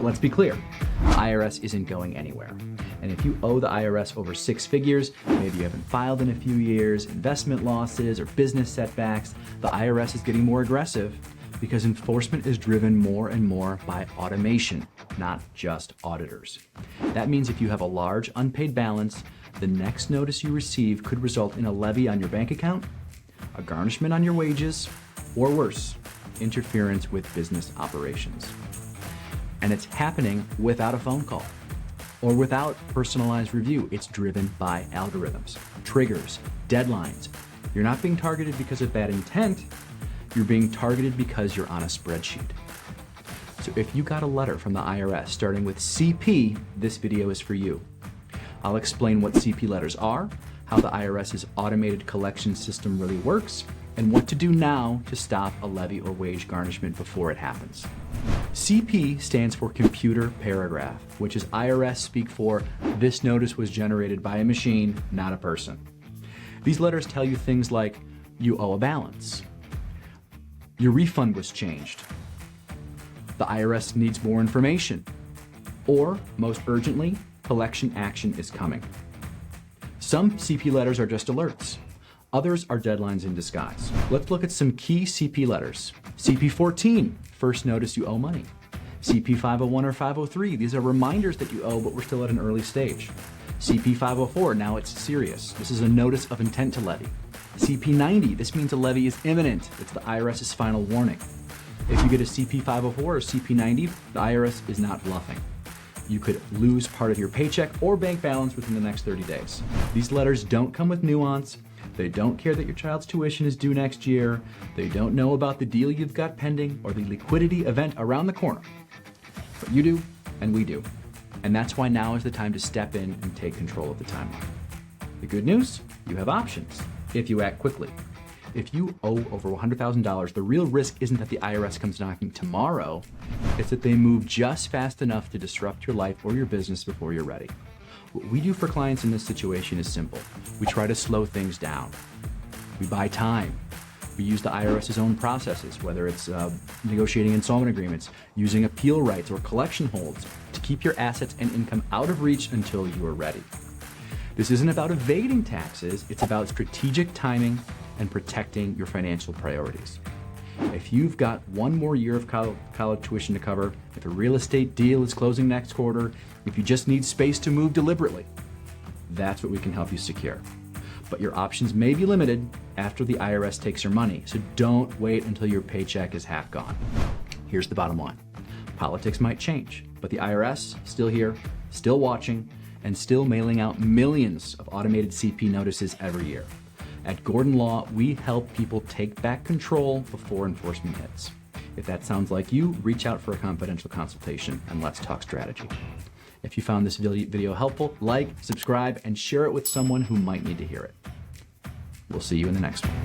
Let's be clear, IRS isn't going anywhere. And if you owe the IRS over 6 figures, maybe you haven't filed in a few years, investment losses or business setbacks, the IRS is getting more aggressive because enforcement is driven more and more by automation, not just auditors. That means if you have a large unpaid balance, the next notice you receive could result in a levy on your bank account, a garnishment on your wages, or worse, interference with business operations. And it's happening without a phone call or without personalized review. It's driven by algorithms, triggers, deadlines. You're not being targeted because of bad intent. You're being targeted because you're on a spreadsheet. So if you got a letter from the IRS starting with CP, this video is for you. I'll explain what CP letters are, how the IRS's automated collection system really works, and what to do now to stop a levy or wage garnishment before it happens. CP stands for computer paragraph, which is IRS speak for this notice was generated by a machine, not a person. These letters tell you things like you owe a balance, your refund was changed, the IRS needs more information, or most urgently, collection action is coming. Some CP letters are just alerts. Others are deadlines in disguise. Let's look at some key CP letters. CP14 First, notice you owe money. CP501 or 503, these are reminders that you owe, but we're still at an early stage. CP504, now it's serious. This is a notice of intent to levy. CP90, this means a levy is imminent. It's the IRS's final warning. If you get a CP504 or CP90, the IRS is not bluffing. You could lose part of your paycheck or bank balance within the next 30 days. These letters don't come with nuance. They don't care that your child's tuition is due next year. They don't know about the deal you've got pending or the liquidity event around the corner. But you do, and we do. And that's why now is the time to step in and take control of the timeline. The good news, you have options if you act quickly. If you owe over $100,000, the real risk isn't that the IRS comes knocking tomorrow. It's that they move just fast enough to disrupt your life or your business before you're ready. What we do for clients in this situation is simple. We try to slow things down. We buy time. We use the IRS's own processes, whether it's negotiating installment agreements, using appeal rights or collection holds to keep your assets and income out of reach until you are ready. This isn't about evading taxes, it's about strategic timing and protecting your financial priorities. If you've got one more year of college tuition to cover, if a real estate deal is closing next quarter, if you just need space to move deliberately, that's what we can help you secure. But your options may be limited after the IRS takes your money, so don't wait until your paycheck is half gone. Here's the bottom line. Politics might change, but the IRS, still here, still watching, and still mailing out millions of automated CP notices every year. At Gordon Law, we help people take back control before enforcement hits. If that sounds like you, reach out for a confidential consultation and let's talk strategy. If you found this video helpful, like, subscribe, and share it with someone who might need to hear it. We'll see you in the next one.